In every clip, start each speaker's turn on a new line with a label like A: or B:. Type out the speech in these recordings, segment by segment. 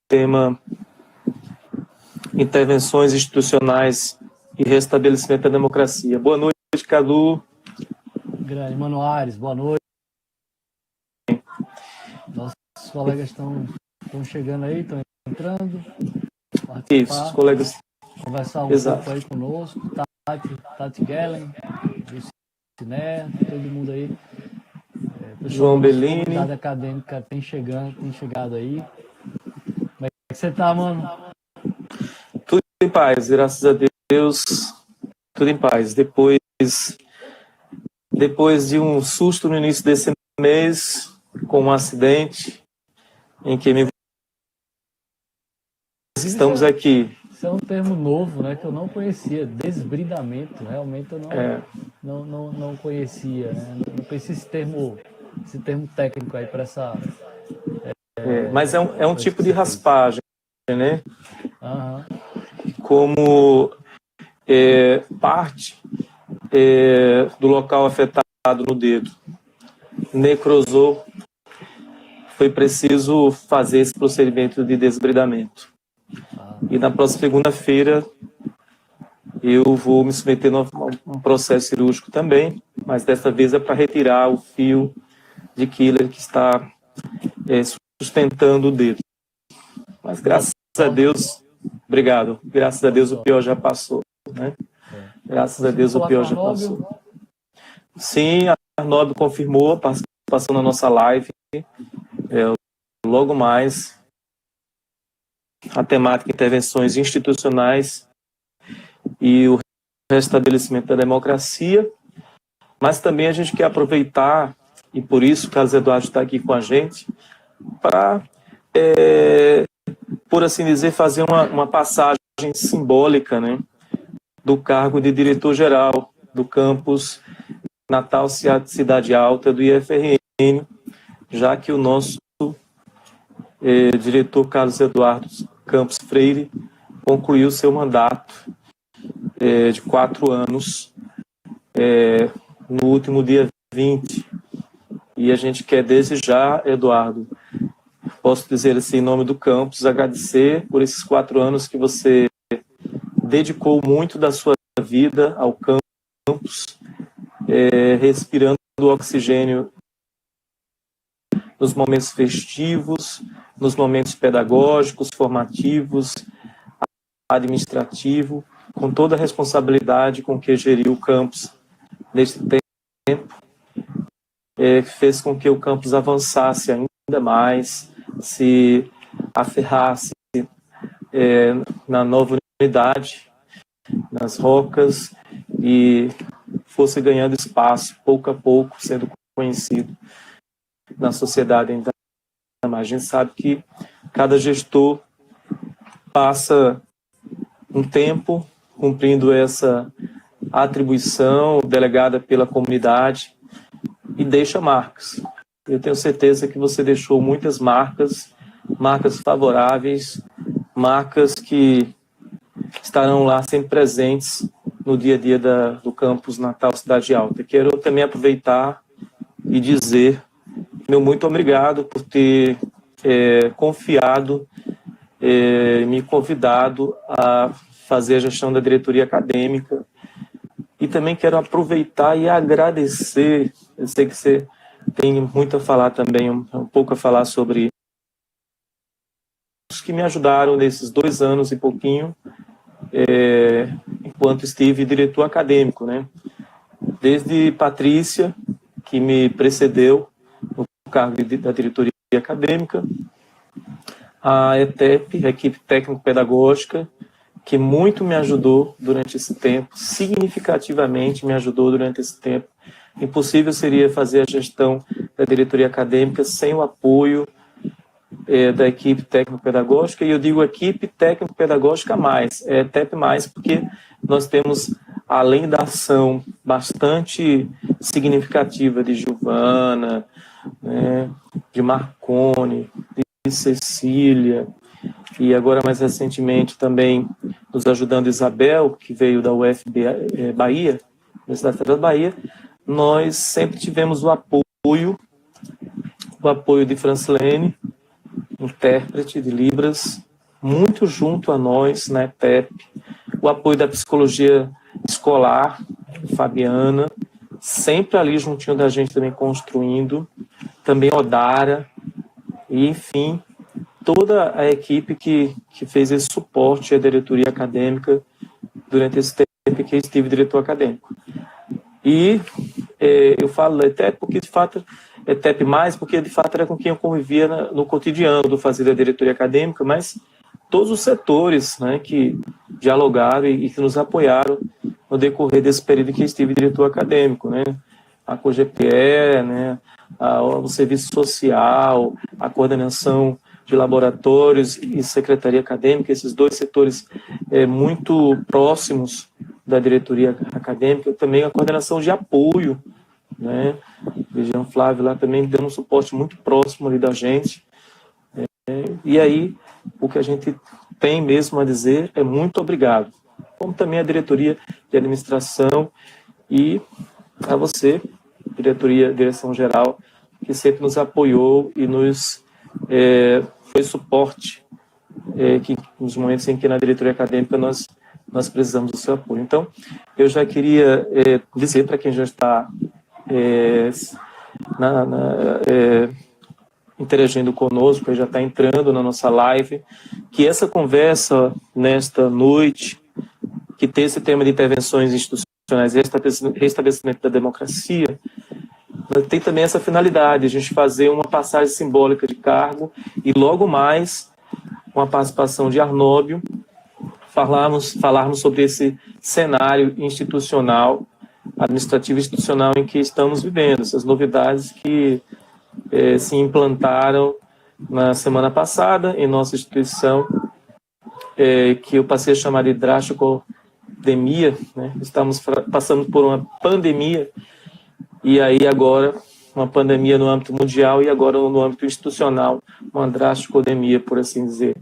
A: tema Intervenções Institucionais e Restabelecimento da Democracia. Boa noite, Cadu.
B: Grande Mano Aires, boa noite. Nossos colegas estão chegando aí, estão entrando.
A: Isso, os colegas.
B: Conversar um pouco aí conosco. Tati Gellen, Ciné, todo mundo aí.
A: João Bellini.
B: Comunidade acadêmica tem chegado aí. Como é que você tá, mano?
A: Tudo em paz, graças a Deus. Tudo em paz. Depois de um susto no início desse mês, com um acidente em que estamos aqui.
B: Isso é um termo novo, né, que eu não conhecia, desbridamento. Realmente eu não conhecia, né? Não conhecia esse termo técnico aí para essa.
A: Mas é um tipo de raspagem, né?
B: Uhum.
A: Como parte do local afetado no dedo necrosou, foi preciso fazer esse procedimento de desbridamento. E na próxima segunda-feira eu vou me submeter a um processo cirúrgico também, mas dessa vez é para retirar o fio de killer que está sustentando o dedo. Mas graças a Deus, obrigado, graças a Deus o pior já passou, né? Graças a Deus o pior já passou. Sim, a Arnóbio confirmou a participação na nossa live. Logo mais, a temática intervenções institucionais e o restabelecimento da democracia, mas também a gente quer aproveitar, e por isso o Carlos Eduardo está aqui com a gente, para, por assim dizer, fazer uma passagem simbólica, né, do cargo de diretor-geral do campus Natal Cidade Alta do IFRN, já que o nosso diretor Carlos Eduardo Campos Freire concluiu seu mandato de 4 anos no último dia 20. E a gente quer desde já, Eduardo, posso dizer assim, em nome do campus, agradecer por esses 4 anos que você dedicou muito da sua vida ao campus, respirando o oxigênio nos momentos festivos, nos momentos pedagógicos, formativos, administrativo, com toda a responsabilidade com que geriu o campus neste tempo, fez com que o campus avançasse ainda mais, se aferrasse na nova unidade, nas rocas, e fosse ganhando espaço, pouco a pouco, sendo conhecido na sociedade ainda mais. A gente sabe que cada gestor passa um tempo cumprindo essa atribuição delegada pela comunidade e deixa marcas. Eu tenho certeza que você deixou muitas marcas favoráveis, marcas que estarão lá sempre presentes no dia a dia do campus Natal Cidade Alta. Quero também aproveitar e dizer meu muito obrigado por ter confiado, me convidado a fazer a gestão da diretoria acadêmica. E também quero aproveitar e agradecer, eu sei que você tem muito a falar também, um pouco a falar sobre os que me ajudaram nesses 2 anos e pouquinho, enquanto estive diretor acadêmico, né? Desde Patrícia, que me precedeu no cargo da diretoria acadêmica, a ETEP, a equipe técnico-pedagógica, que muito me ajudou durante esse tempo, significativamente me ajudou durante esse tempo. Impossível seria fazer a gestão da diretoria acadêmica sem o apoio da equipe técnico-pedagógica, e eu digo equipe técnico-pedagógica mais, ETEP mais, porque nós temos, além da ação bastante significativa de Giovana, né, de Marcone, de Cecília, e agora mais recentemente também nos ajudando Isabel, que veio da UFB Bahia, Universidade Federal da Bahia, nós sempre tivemos o apoio de Francilene, intérprete de Libras, muito junto a nós na ETEP, o apoio da psicologia escolar, Fabiana, sempre ali juntinho da gente também construindo, também Odara, e enfim, toda a equipe que fez esse suporte à diretoria acadêmica durante esse tempo que eu estive diretor acadêmico. E eu falo ETEP porque, de fato, ETEP mais, porque, de fato, era com quem eu convivia no cotidiano do fazer da diretoria acadêmica, mas todos os setores, né, que dialogaram e que nos apoiaram no decorrer desse período em que eu estive diretor acadêmico, né, a COGEPE, né, o serviço social, a coordenação de laboratórios e secretaria acadêmica, esses dois setores muito próximos da diretoria acadêmica, também a coordenação de apoio, né, o Jean Flávio lá também dando um suporte muito próximo ali da gente. E aí, o que a gente tem mesmo a dizer é muito obrigado. Como também a diretoria de administração e a você, direção geral, que sempre nos apoiou e nos foi suporte, que nos momentos em que na diretoria acadêmica nós precisamos do seu apoio. Então, eu já queria dizer para quem já está interagindo conosco, já está entrando na nossa live, que essa conversa nesta noite, que tem esse tema de intervenções institucionais e restabelecimento da democracia, tem também essa finalidade, a gente fazer uma passagem simbólica de cargo e logo mais, com a participação de Arnóbio, falarmos sobre esse cenário institucional, administrativo e institucional em que estamos vivendo, essas novidades que se implantaram na semana passada em nossa instituição, que eu passei a chamar de drásticodemia, né? Estamos passando por uma pandemia, e aí agora uma pandemia no âmbito mundial e agora no âmbito institucional, uma drásticodemia, por assim dizer.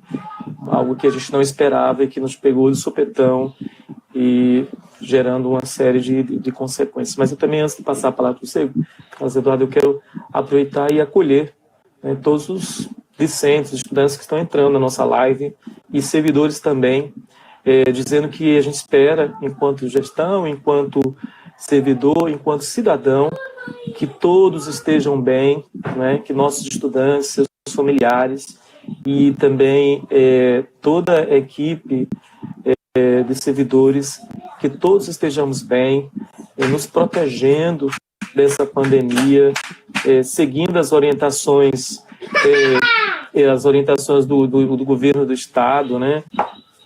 A: Algo que a gente não esperava e que nos pegou de supetão e gerando uma série de consequências. Mas eu também, antes de passar a palavra para você, Carlos Eduardo, eu quero aproveitar e acolher, né, todos os discentes, estudantes que estão entrando na nossa live e servidores também, dizendo que a gente espera, enquanto gestão, enquanto servidor, enquanto cidadão, que todos estejam bem, né, que nossos estudantes, seus familiares e também toda a equipe de servidores, que todos estejamos bem, nos protegendo dessa pandemia, seguindo as orientações do governo do estado, né,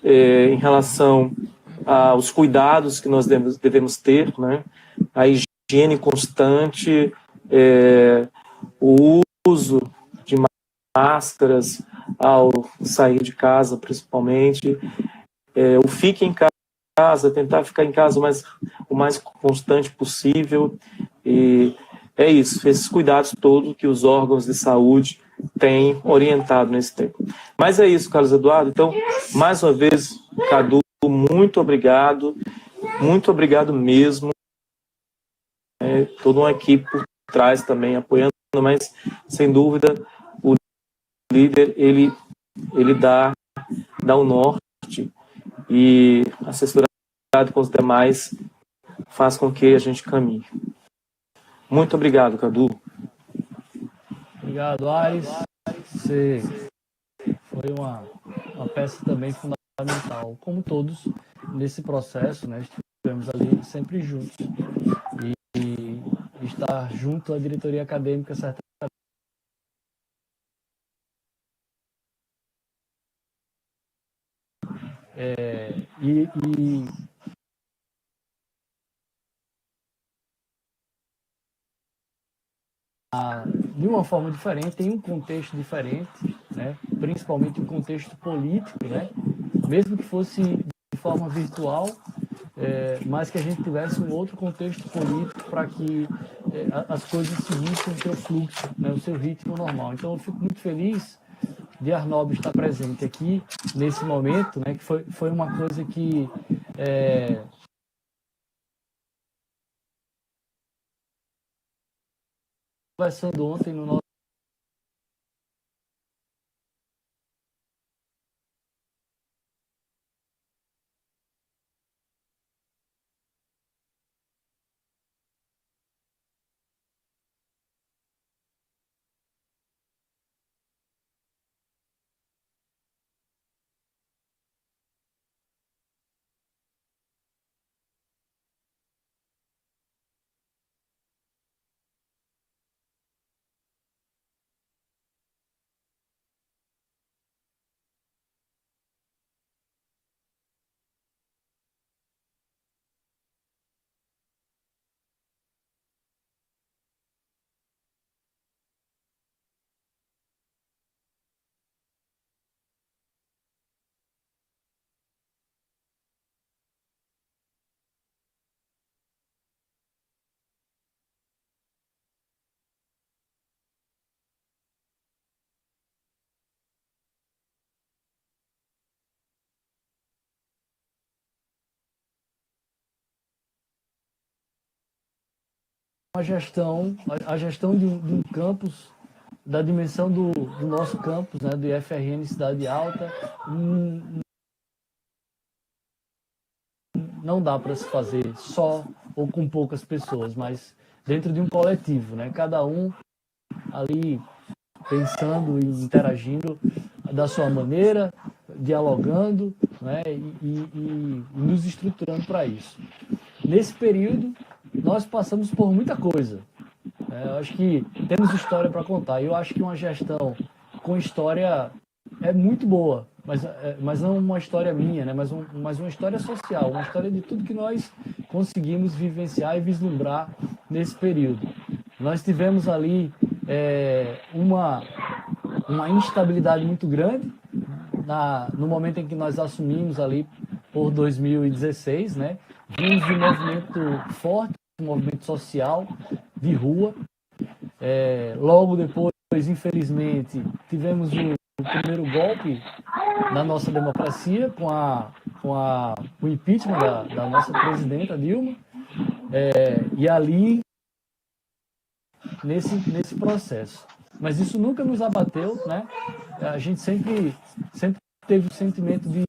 A: em relação aos cuidados que nós devemos ter, né, a higiene constante, o uso de máscaras ao sair de casa, principalmente, o fique em casa, tentar ficar em casa o mais constante possível, e é isso, esses cuidados todos que os órgãos de saúde têm orientado nesse tempo. Mas é isso, Carlos Eduardo, então, mais uma vez, Cadu, muito obrigado mesmo, toda uma equipe por trás também apoiando, mas, sem dúvida, o líder, ele dá o norte, e assessorado com os demais faz com que a gente caminhe. Muito obrigado, Cadu.
B: Obrigado, Ares. Você foi uma peça também fundamental, como todos nesse processo, né? Estivemos ali sempre juntos. E estar junto à diretoria acadêmica, certamente. De uma forma diferente, em um contexto diferente, né? Principalmente um contexto político, né? Mesmo que fosse de forma virtual, mas que a gente tivesse um outro contexto político para que as coisas seguissem o seu fluxo, né? O seu ritmo normal. Então eu fico muito feliz de Arnóbio estar presente aqui nesse momento, né? Que foi uma coisa que conversando ontem no nosso a gestão de um campus, da dimensão do nosso campus, né, do IFRN Cidade Alta, não dá para se fazer só ou com poucas pessoas, mas dentro de um coletivo, né? Cada um ali pensando e interagindo da sua maneira, dialogando, né? E nos estruturando para isso. Nesse período, nós passamos por muita coisa. Eu acho que temos história para contar. Eu acho que uma gestão com história é muito boa, mas não uma história minha, né? mas uma história social, uma história de tudo que nós conseguimos vivenciar e vislumbrar nesse período. Nós tivemos ali uma instabilidade muito grande no momento em que nós assumimos ali por 2016, né? Vimos um movimento forte, um movimento social de rua. Logo depois, infelizmente, tivemos o primeiro golpe na nossa democracia com o impeachment da nossa presidenta Dilma. E ali, nesse processo. Mas isso nunca nos abateu, né? A gente sempre teve o sentimento de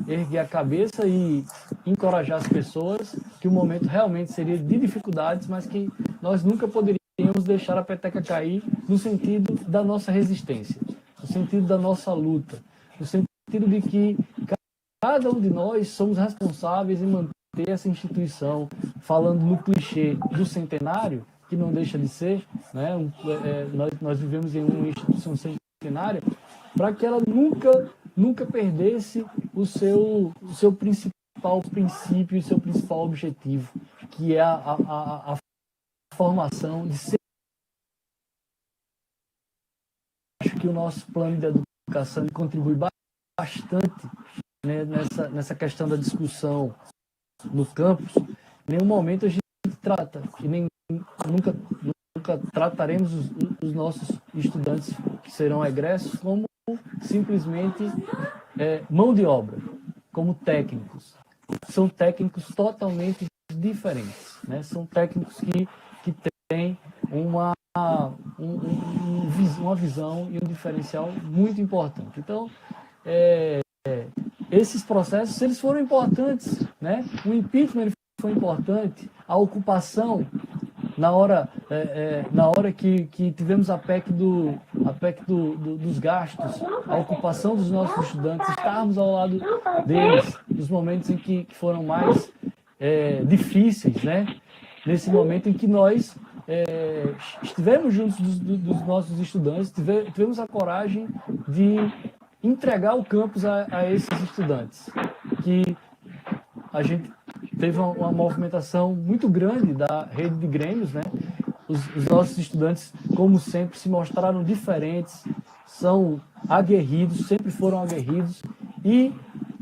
B: erguer a cabeça e encorajar as pessoas, que o momento realmente seria de dificuldades, mas que nós nunca poderíamos deixar a peteca cair no sentido da nossa resistência, no sentido da nossa luta, no sentido de que cada um de nós somos responsáveis em manter essa instituição, falando no clichê do centenário, que não deixa de ser, né? Nós vivemos em uma instituição centenária, para que ela nunca perdesse o seu principal princípio, o seu principal objetivo, que é a formação de ser. Acho que o nosso plano de educação contribui bastante, né, nessa questão da discussão no campus. Em nenhum momento a gente trata, e nunca trataremos os nossos estudantes que serão egressos como simplesmente mão de obra, como técnicos. São técnicos totalmente diferentes, né? São técnicos que têm uma visão e um diferencial muito importante. Então, esses processos, eles foram importantes, né? O impeachment foi importante, a ocupação na hora que tivemos a PEC dos gastos, a ocupação dos nossos estudantes, estarmos ao lado deles nos momentos em que foram mais difíceis, né? Nesse momento em que nós estivemos juntos dos nossos estudantes, tivemos a coragem de entregar o campus a esses estudantes, que a gente teve uma movimentação muito grande da rede de grêmios, né? Os nossos estudantes, como sempre, se mostraram diferentes, são aguerridos, sempre foram aguerridos e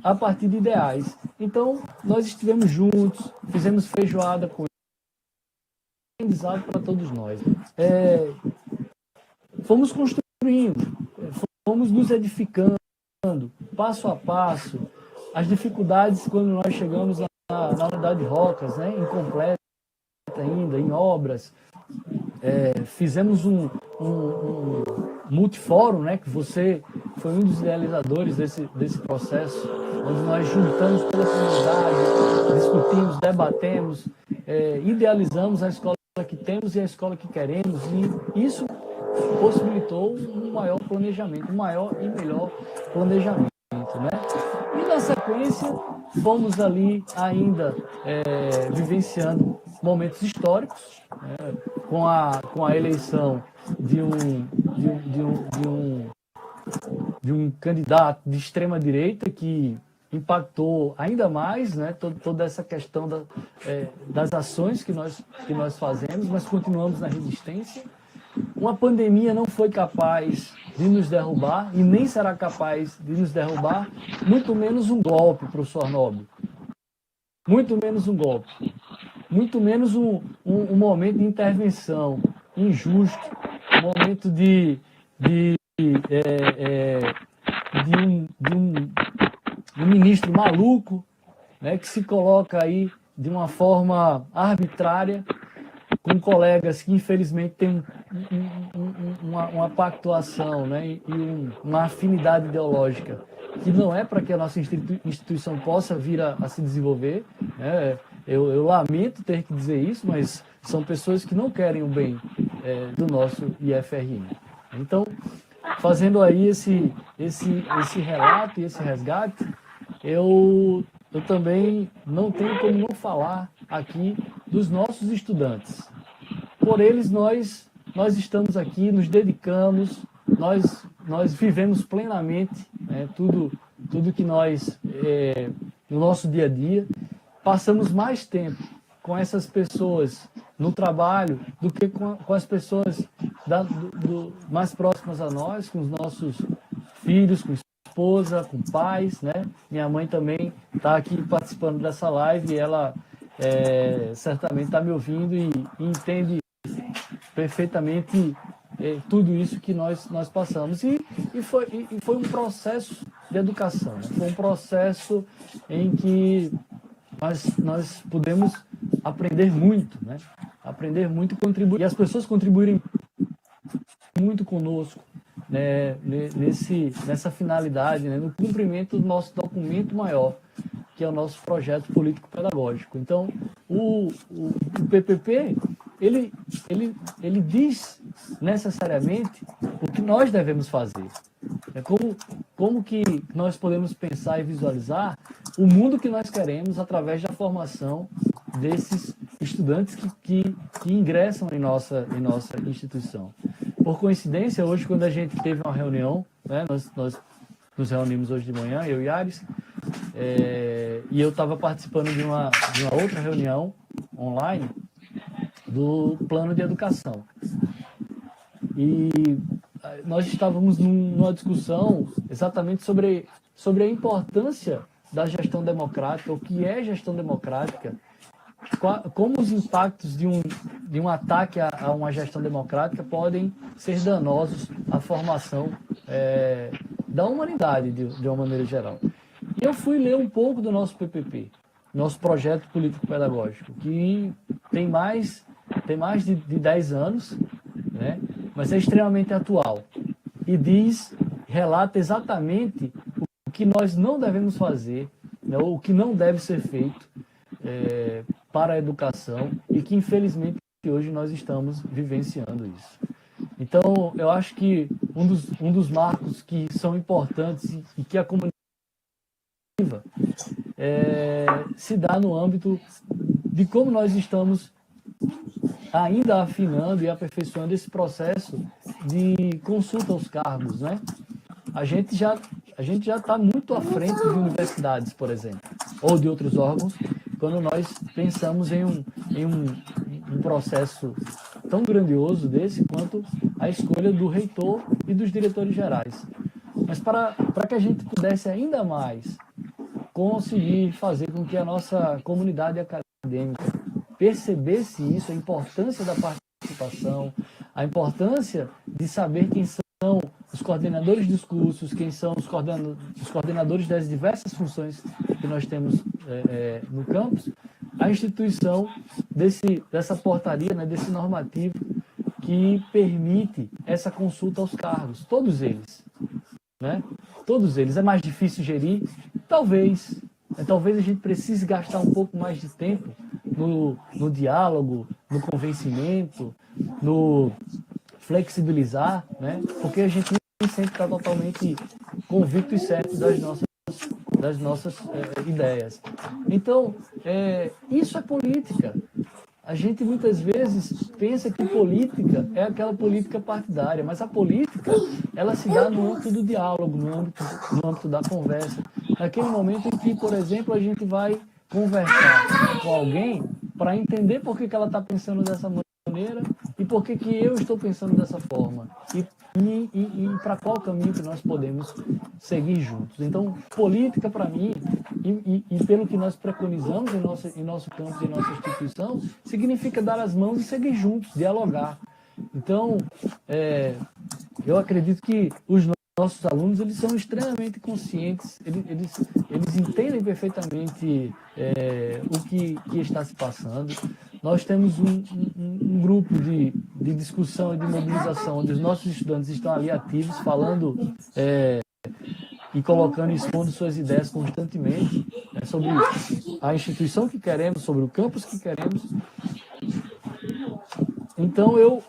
B: a partir de ideais. Então, nós estivemos juntos, fizemos feijoada com aprendizado para todos nós. Fomos construindo, fomos nos edificando, passo a passo. As dificuldades quando nós chegamos na unidade de Rocas, né, incompleta ainda, em obras. Fizemos um multifórum, né, que você foi um dos idealizadores desse processo, onde nós juntamos toda a comunidade, discutimos, debatemos, idealizamos a escola que temos e a escola que queremos, e isso possibilitou um maior planejamento, um maior e melhor planejamento, né? E na sequência, fomos ali ainda vivenciando momentos históricos, com a eleição de um candidato de extrema direita que impactou ainda mais, né, toda essa questão das ações que nós fazemos, mas continuamos na resistência. Uma pandemia não foi capaz de nos derrubar e nem será capaz de nos derrubar, muito menos um golpe, professor Nobre. Muito menos um golpe. Muito menos um momento de intervenção injusto, um momento de um ministro maluco, né, que se coloca aí de uma forma arbitrária com colegas que infelizmente têm uma pactuação, né, e uma afinidade ideológica que não é para que a nossa instituição possa vir a se desenvolver, né? Eu lamento ter que dizer isso, mas são pessoas que não querem o bem do nosso IFRN. Então, fazendo aí esse relato e esse resgate, eu também não tenho como não falar aqui dos nossos estudantes. Por eles nós estamos aqui, nos dedicamos, nós vivemos plenamente, né, tudo que nós, no nosso dia a dia, passamos mais tempo com essas pessoas no trabalho do que com as pessoas mais próximas a nós, com os nossos filhos, com esposa, com pais, né? Minha mãe também está aqui participando dessa live e ela certamente está me ouvindo e entende perfeitamente tudo isso que nós passamos. E foi um processo de educação, né? Foi um processo em que nós pudemos aprender muito, né? Aprender muito e contribuir. E as pessoas contribuírem muito conosco, né? Nessa finalidade, né? No cumprimento do nosso documento maior, que é o nosso projeto político-pedagógico. Então, o PPP, ele diz necessariamente o que nós devemos fazer. É como que nós podemos pensar e visualizar o mundo que nós queremos através da formação desses estudantes que ingressam em nossa instituição. Por coincidência, hoje, quando a gente teve uma reunião, né, nós nos reunimos hoje de manhã, eu e Ares, e eu estava participando de uma outra reunião online do plano de educação. E nós estávamos numa discussão exatamente sobre a importância da gestão democrática, o que é gestão democrática, como os impactos de um ataque a uma gestão democrática podem ser danosos à formação da humanidade de uma maneira geral. E eu fui ler um pouco do nosso PPP, nosso projeto político-pedagógico, que tem mais de 10 anos, né? Mas é extremamente atual e relata exatamente o que nós não devemos fazer, né? O que não deve ser feito para a educação e que, infelizmente, hoje nós estamos vivenciando isso. Então, eu acho que um dos marcos que são importantes e que a comunidade se dá no âmbito de como nós estamos ainda afinando e aperfeiçoando esse processo de consulta aos cargos, né? A gente já está muito à frente de universidades, por exemplo, ou de outros órgãos, quando nós pensamos em um processo tão grandioso desse quanto a escolha do reitor e dos diretores gerais. Mas para que a gente pudesse ainda mais conseguir fazer com que a nossa comunidade acadêmica percebesse isso, a importância da participação, a importância de saber quem são os coordenadores dos cursos, quem são os coordenadores das diversas funções que nós temos no campus, a instituição dessa portaria, né, desse normativo que permite essa consulta aos cargos, todos eles, né? Todos eles. É mais difícil gerir? Talvez. Talvez a gente precise gastar um pouco mais de tempo no diálogo, no convencimento, no flexibilizar, né? Porque a gente nem sempre está totalmente convicto e certo das nossas ideias. Então, isso é política. A gente muitas vezes pensa que política é aquela política partidária, mas a política, ela se dá no âmbito do diálogo, no âmbito da conversa. Naquele momento em que, por exemplo, a gente vai conversar com alguém para entender por que ela está pensando dessa maneira e por que eu estou pensando dessa forma. E para qual caminho que nós podemos seguir juntos. Então, política, para mim, e pelo que nós preconizamos em nosso campo, em nossa instituição, significa dar as mãos e seguir juntos, dialogar. Então, eu acredito que os nossos alunos, eles são extremamente conscientes, eles entendem perfeitamente o que está se passando. nós temos um grupo de discussão e de mobilização, onde os nossos estudantes estão ali ativos, falando e colocando e expondo suas ideias constantemente, né, sobre a instituição que queremos, sobre o campus que queremos. Então, eu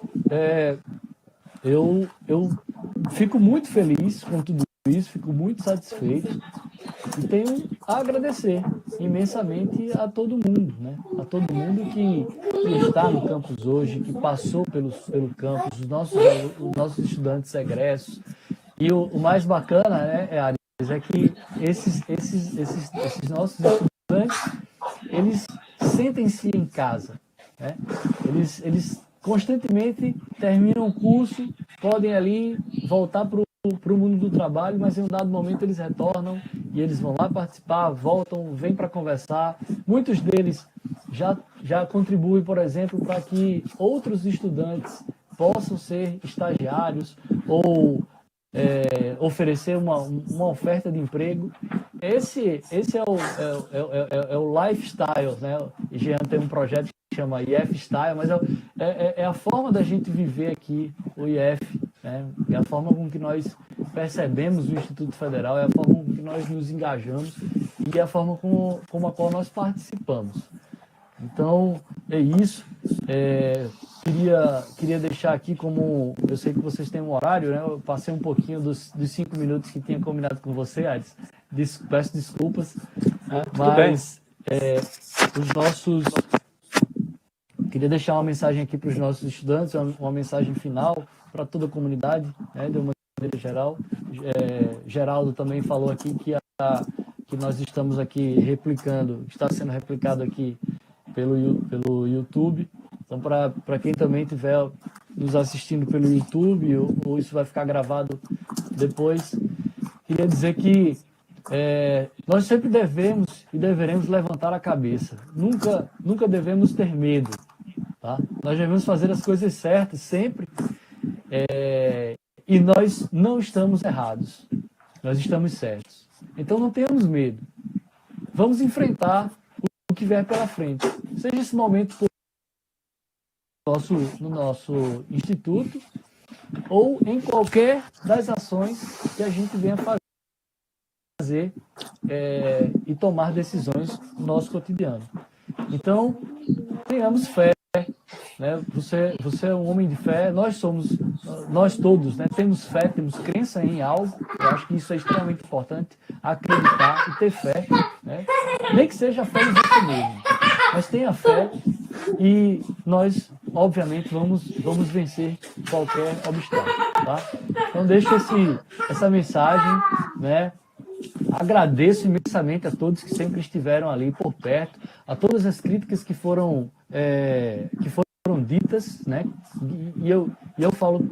B: fico muito feliz com tudo isso, fico muito satisfeito e tenho a agradecer imensamente a todo mundo, né? A todo mundo que está no campus hoje, que passou pelo campus, os nossos estudantes egressos. E o mais bacana, né, Ares, é que esses nossos estudantes, eles sentem-se em casa, né? Eles constantemente terminam o curso, podem ali voltar para o mundo do trabalho, mas em um dado momento eles retornam e eles vão lá participar, voltam, vêm para conversar. Muitos deles já contribuem, por exemplo, para que outros estudantes possam ser estagiários ou oferecer uma oferta de emprego. Esse é o lifestyle, né? O Jean tem um projeto que chama IF Style, mas é a forma da gente viver aqui o IF, né? É a forma com que nós percebemos o Instituto Federal, é a forma com que nós nos engajamos e é a forma com a qual nós participamos. Então, é isso. Queria deixar aqui, como eu sei que vocês têm um horário, né? Eu passei um pouquinho dos 5 minutos que tinha combinado com você, Ares. Peço desculpas, mas os nossos... Queria deixar uma mensagem aqui para os nossos estudantes, uma mensagem final para toda a comunidade, né, de uma maneira geral. Geraldo também falou aqui que nós estamos aqui está sendo replicado aqui pelo YouTube. Então, para quem também estiver nos assistindo pelo YouTube, ou isso vai ficar gravado depois, queria dizer que nós sempre devemos e deveremos levantar a cabeça. Nunca devemos ter medo. Tá? Nós devemos fazer as coisas certas sempre. E nós não estamos errados. Nós estamos certos. Então, não tenhamos medo. Vamos enfrentar o que vier pela frente. Seja esse momento no nosso instituto ou em qualquer das ações que a gente venha fazer e tomar decisões no nosso cotidiano. Então, tenhamos fé, né? Você é um homem de fé, nós todos, né, temos fé, temos crença em algo. Eu acho que isso é extremamente importante, acreditar e ter fé, né? Nem que seja a fé em você mesmo, mas tenha fé e nós, obviamente, vamos vencer qualquer obstáculo, tá? Então, deixo essa mensagem, né? Agradeço imensamente a todos que sempre estiveram ali por perto, a todas as críticas que foram ditas, né? E eu falo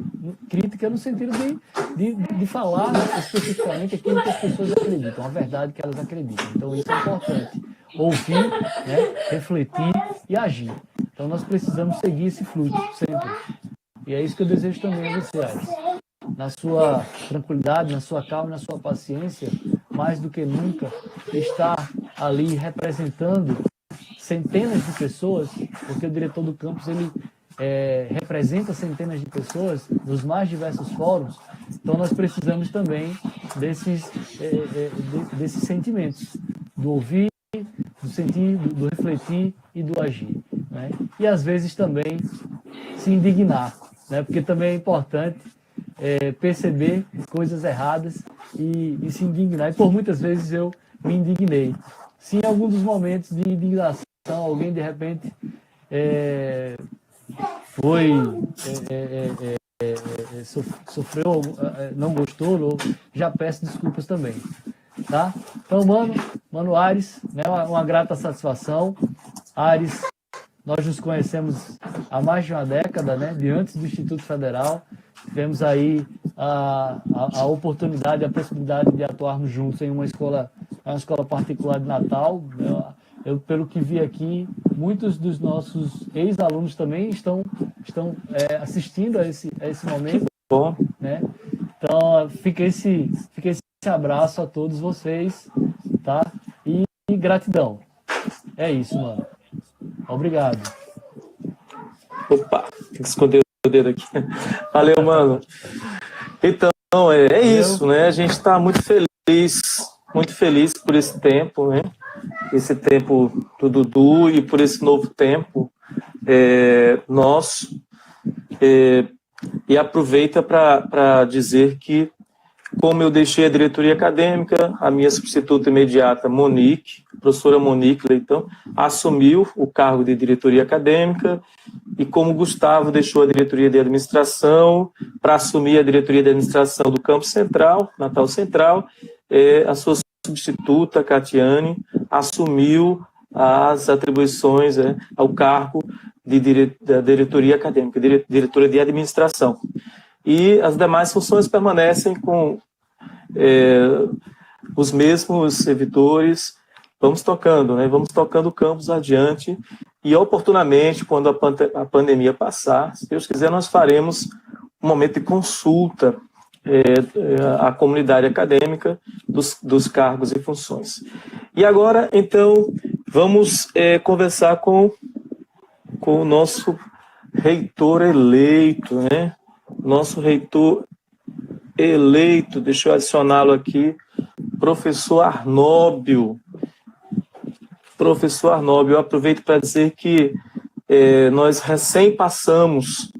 B: crítica no sentido de falar especificamente aquilo que as pessoas acreditam, a verdade que elas acreditam. Então, isso é importante. Ouvir, né? Refletir e agir. Então, nós precisamos seguir esse fluxo sempre. E é isso que eu desejo também a você, Ares. Na sua tranquilidade, na sua calma, na sua paciência, mais do que nunca, estar ali representando centenas de pessoas, porque o diretor do campus ele representa centenas de pessoas nos mais diversos fóruns. Então nós precisamos também desses sentimentos, do ouvir, do sentir, do refletir e do agir, né? E às vezes também se indignar, né? Porque também é importante perceber coisas erradas e se indignar. E por muitas vezes eu me indignei. Se em algum dos momentos de indignação alguém de repente sofreu, não gostou, já peço desculpas também, tá? Então, mano Ares, né, uma grata satisfação. Ares, nós nos conhecemos há mais de uma década, né, de antes do Instituto Federal. Tivemos aí a oportunidade, a possibilidade de atuarmos juntos em uma escola particular de Natal. Eu, pelo que vi aqui, muitos dos nossos ex-alunos também estão assistindo a esse momento.
A: Bom.
B: Né? Então, fica esse abraço a todos vocês, tá? E gratidão. É isso, mano. Obrigado.
A: Opa, tem que esconder o dedo aqui. Valeu, mano. Então, é isso, né? A gente está muito feliz por esse tempo, né? Esse tempo do Dudu e por esse novo tempo nosso. E aproveita para dizer que, como eu deixei a diretoria acadêmica, a minha substituta imediata, Monique, a professora Monique Leitão, assumiu o cargo de diretoria acadêmica, e como Gustavo deixou a diretoria de administração para assumir a diretoria de administração do Campus Central, Natal Central, a sua substituta, Catiane, assumiu as atribuições ao cargo da diretoria acadêmica, diretora de administração. E as demais funções permanecem com os mesmos servidores. Vamos tocando, né? Vamos tocando o campus adiante, e oportunamente, quando a pandemia passar, se Deus quiser, nós faremos um momento de consulta à comunidade acadêmica dos cargos e funções. E agora, então, vamos conversar com o nosso reitor eleito, né? Nosso reitor eleito, deixa eu adicioná-lo aqui, professor Arnóbio. Professor Arnóbio, eu aproveito para dizer que nós recém passamos,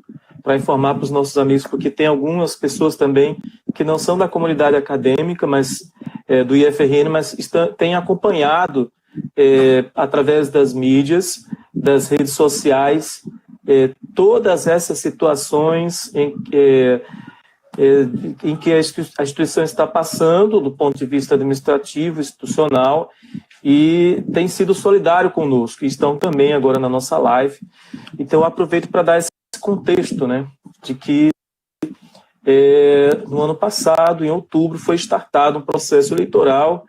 A: para informar para os nossos amigos, porque tem algumas pessoas também que não são da comunidade acadêmica, mas do IFRN, mas têm acompanhado através das mídias, das redes sociais, todas essas situações em que a instituição está passando, do ponto de vista administrativo, institucional, e tem sido solidário conosco, e estão também agora na nossa live. Então, eu aproveito para dar esse contexto, né, de que no ano passado, em outubro, foi startado um processo eleitoral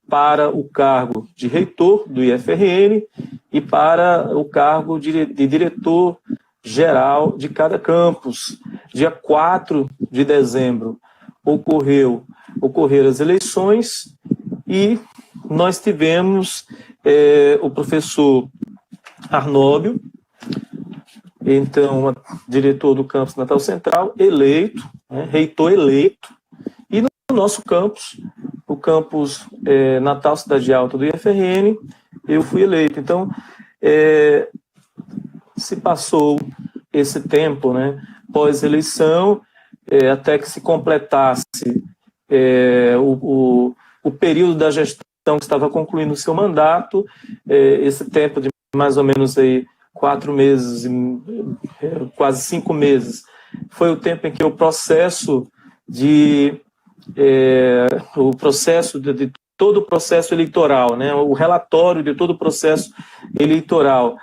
A: para o cargo de reitor do IFRN e para o cargo de diretor-geral de cada campus. Dia 4 de dezembro ocorreram as eleições, e nós tivemos o professor Arnóbio, então, diretor do campus Natal Central, eleito, reitor eleito, e no nosso campus, o campus Natal Cidade Alta do IFRN, eu fui eleito. Então, se passou esse tempo, né, pós-eleição, até que se completasse o período da gestão que estava concluindo o seu mandato, esse tempo de mais ou menos aí 4 meses, quase 5 meses, foi o tempo em que o processo de todo o processo eleitoral, né, o relatório de todo o processo eleitoral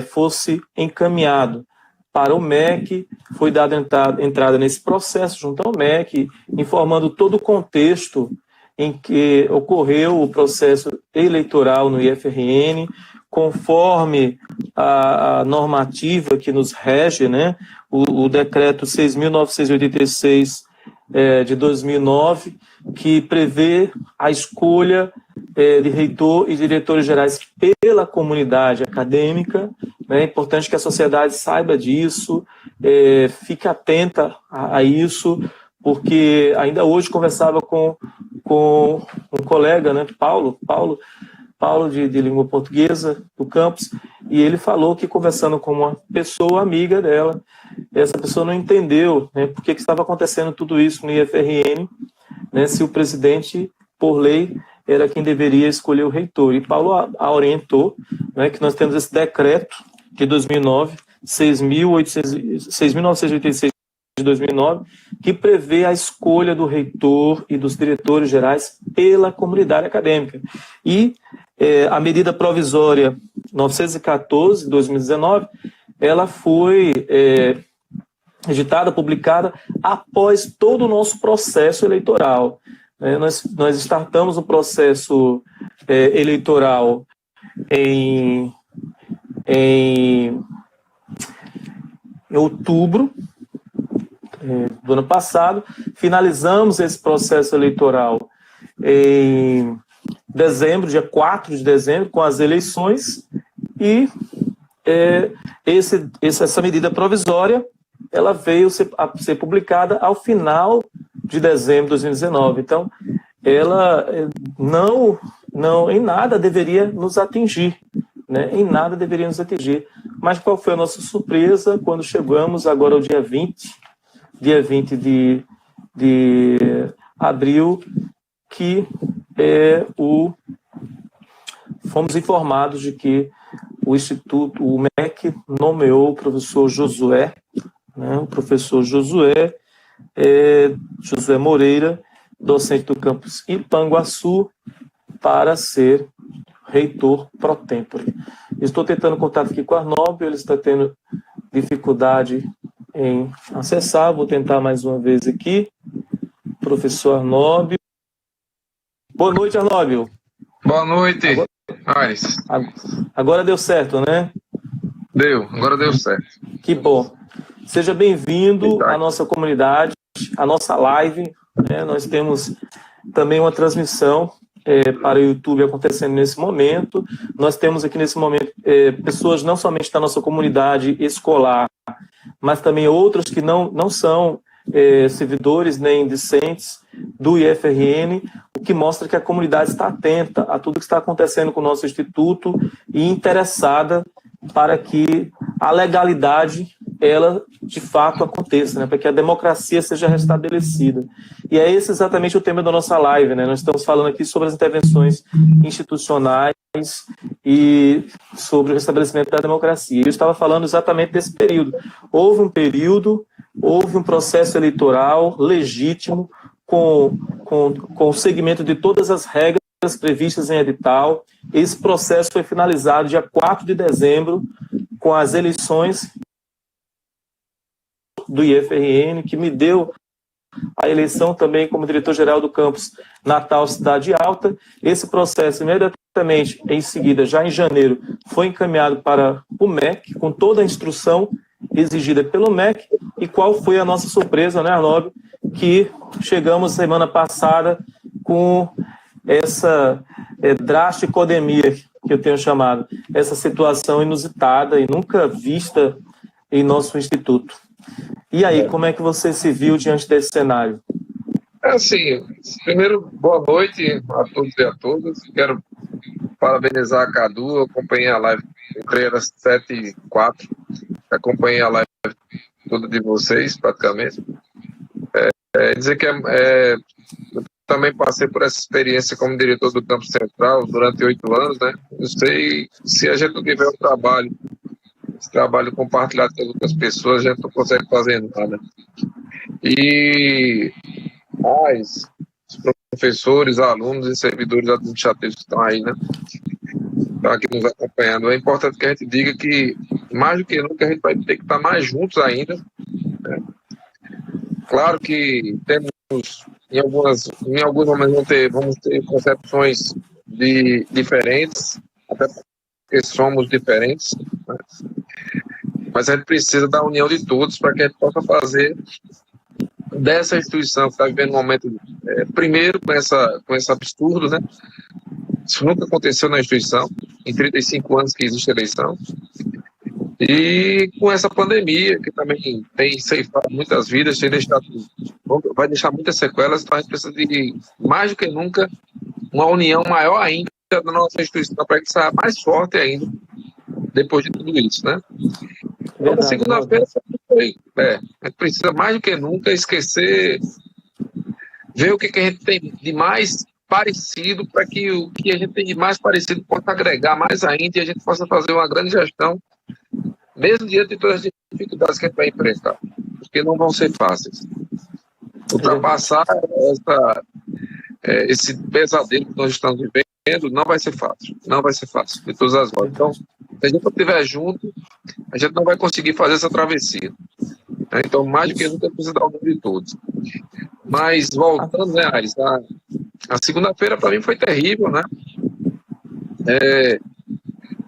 A: fosse encaminhado para o MEC. Foi dada entrada nesse processo junto ao MEC, informando todo o contexto em que ocorreu o processo eleitoral no IFRN, conforme a normativa que nos rege, né, o decreto 6.986 de 2009, que prevê a escolha de reitor e diretores gerais pela comunidade acadêmica. É importante que a sociedade saiba disso, fique atenta a isso, porque ainda hoje conversava com um colega, né, Paulo de língua portuguesa do campus, e ele falou que, conversando com uma pessoa amiga dela, essa pessoa não entendeu, né, por que estava acontecendo tudo isso no IFRN, né, se o presidente, por lei, era quem deveria escolher o reitor. E Paulo a orientou, né, que nós temos esse decreto de 2009, 6.986 de 2009, que prevê a escolha do reitor e dos diretores gerais pela comunidade acadêmica. E a medida provisória 914 de 2019, ela foi editada, publicada após todo o nosso processo eleitoral. Nós startamos o processo eleitoral em outubro do ano passado, finalizamos esse processo eleitoral em dezembro, dia 4 de dezembro, com as eleições, e essa medida provisória ela veio a ser publicada ao final de dezembro de 2019. Então, ela não em nada deveria nos atingir, né? Em nada deveria nos atingir. Mas qual foi a nossa surpresa quando chegamos agora ao dia 20 de abril, que fomos informados de que o Instituto, o MEC, nomeou o professor Josué, né, o professor Josué Moreira, docente do campus Ipanguaçu, para ser reitor pro tempore. Estou tentando contato aqui com o Arnóbio, ele está tendo dificuldade em acessar, vou tentar mais uma vez aqui. Professor Arnóbio. Boa noite, Arnóbio.
C: Boa noite, Aires.
A: Agora deu certo, né?
C: Agora deu certo.
A: Que bom. Seja bem-vindo à nossa comunidade, à nossa live, né? Nós temos também uma transmissão para o YouTube acontecendo nesse momento. Nós temos aqui nesse momento pessoas não somente da nossa comunidade escolar, mas também outras que não são servidores nem discentes do IFRN, o que mostra que a comunidade está atenta a tudo que está acontecendo com o nosso instituto e interessada para que a legalidade ela de fato aconteça, né, para que a democracia seja restabelecida. E é esse exatamente o tema da nossa live, né? Nós estamos falando aqui sobre as intervenções institucionais e sobre o restabelecimento da democracia. Eu estava falando exatamente desse período. Houve um processo eleitoral legítimo com o segmento de todas as regras previstas em edital. Esse processo foi finalizado dia 4 de dezembro com as eleições do IFRN, que me deu a eleição também como diretor-geral do campus Natal Cidade Alta. Esse processo, imediatamente em seguida, já em janeiro, foi encaminhado para o MEC, com toda a instrução exigida pelo MEC. E qual foi a nossa surpresa, né, Arnóbio? Que chegamos semana passada com essa drasticodemia, que eu tenho chamado, essa situação inusitada e nunca vista em nosso instituto. E aí, como é que você se viu diante desse cenário?
C: Assim, primeiro, boa noite a todos e a todas. Quero parabenizar a Cadu, eu acompanhei a live, entrei às 7h04, acompanhei a live toda de vocês, praticamente. Dizer que eu também passei por essa experiência como diretor do Campus Central durante 8 anos, né? Não sei se a gente não tiver esse trabalho compartilhado com outras pessoas, a gente não consegue fazer nada. E os professores, alunos e servidores administrativos que estão aí, né? Estão aqui nos acompanhando. É importante que a gente diga que, mais do que nunca, a gente vai ter que estar mais juntos ainda, né? Claro que temos, em alguns momentos, vamos ter concepções diferentes, até porque somos diferentes, né? Mas a gente precisa da união de todos para que a gente possa fazer dessa instituição que está vivendo um momento, primeiro com esse absurdo, né? Isso nunca aconteceu na instituição, em 35 anos que existe eleição, e com essa pandemia que também tem ceifado muitas vidas, vai deixar muitas sequelas. Então a gente precisa de, mais do que nunca, uma união maior ainda da nossa instituição para que saia mais forte ainda depois de tudo isso, né? Na segunda-feira, a gente precisa mais do que nunca esquecer, ver o que a gente tem de mais parecido, para que o que a gente tem de mais parecido possa agregar mais ainda e a gente possa fazer uma grande gestão, mesmo diante de todas as dificuldades que a gente vai enfrentar, porque não vão ser fáceis. Ultrapassar esse pesadelo que nós estamos vivendo não vai ser fácil, de todas as formas. Então, se a gente não estiver junto, a gente não vai conseguir fazer essa travessia. Então, mais do que nunca, precisa dar o nome de todos. Mas, voltando, né, Aires, a segunda-feira para mim foi terrível, né?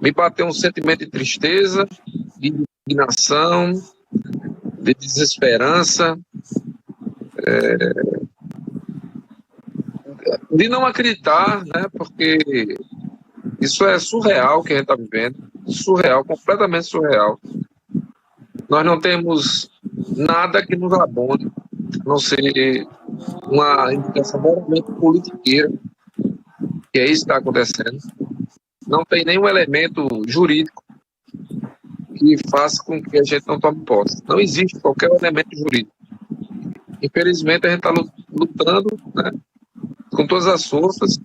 C: Me bateu um sentimento de tristeza, de indignação, de desesperança, de não acreditar, né? Porque isso é surreal que a gente está vivendo. surreal, completamente surreal. Nós não temos nada que nos abone, a não ser uma indicação moralmente politiqueira, que é isso que está acontecendo. Não tem nenhum elemento jurídico que faça com que a gente não tome posse. Não existe qualquer elemento jurídico. Infelizmente, a gente está lutando, né, com todas as forças.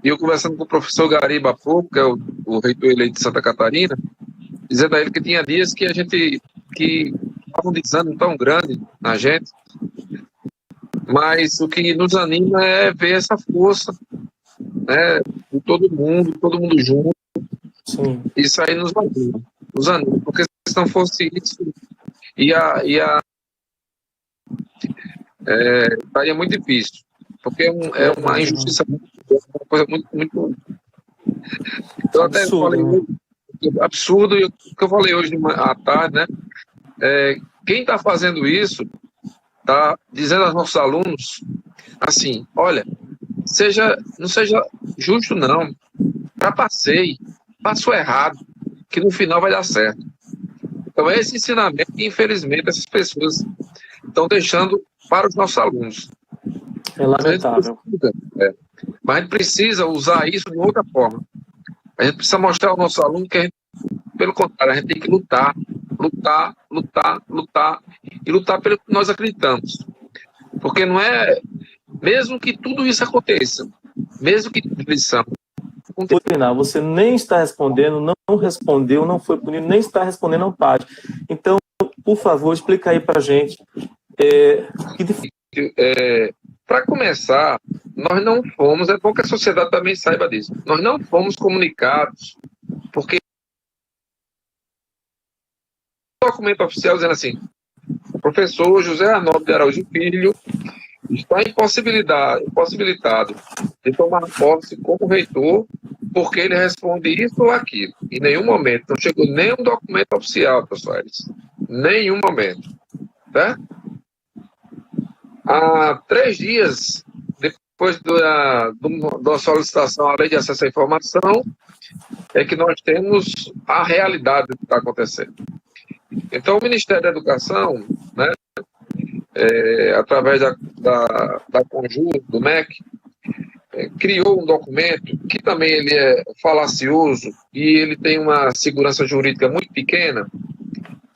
C: E eu conversando com o professor Gariba há pouco, que é o reitor eleito de Santa Catarina, dizendo a ele que tinha dias que a gente que estava um desânimo tão grande na gente, mas o que nos anima é ver essa força, né, de todo mundo junto.
A: Sim.
C: Isso aí nos anima, porque se não fosse isso, estaria muito difícil, porque é uma injustiça, uma coisa muito eu até
A: Absurdo,
C: falei,
A: né?
C: Absurdo, e o que eu falei hoje à tarde, né? Quem está fazendo isso está dizendo aos nossos alunos assim: olha, não seja justo, não. Trapacei, passou errado, que no final vai dar certo. Então, é esse ensinamento que, infelizmente, essas pessoas estão deixando para os nossos alunos.
A: É lamentável.
C: Mas a gente precisa usar isso de outra forma. A gente precisa mostrar ao nosso aluno que, pelo contrário, a gente tem que lutar e lutar pelo que nós acreditamos. Porque não é... Mesmo que tudo isso aconteça, mesmo que lição...
A: Você nem está respondendo, não respondeu, não foi punido, nem está respondendo ao PAD. Então, por favor, explica aí para a gente.
C: Para começar, nós não fomos, é bom que a sociedade também saiba disso, nós não fomos comunicados, porque o documento oficial dizendo assim: o professor José Arnaldo de Araújo Filho está impossibilitado de tomar posse como reitor, porque ele responde isso ou aquilo. Em nenhum momento, não chegou nenhum documento oficial, professor, nenhum momento. Tá? Há 3 dias, depois da solicitação à lei de acesso à informação, é que nós temos a realidade do que está acontecendo. Então, o Ministério da Educação, né, através da Conjur, do MEC, criou um documento que também ele é falacioso e ele tem uma segurança jurídica muito pequena,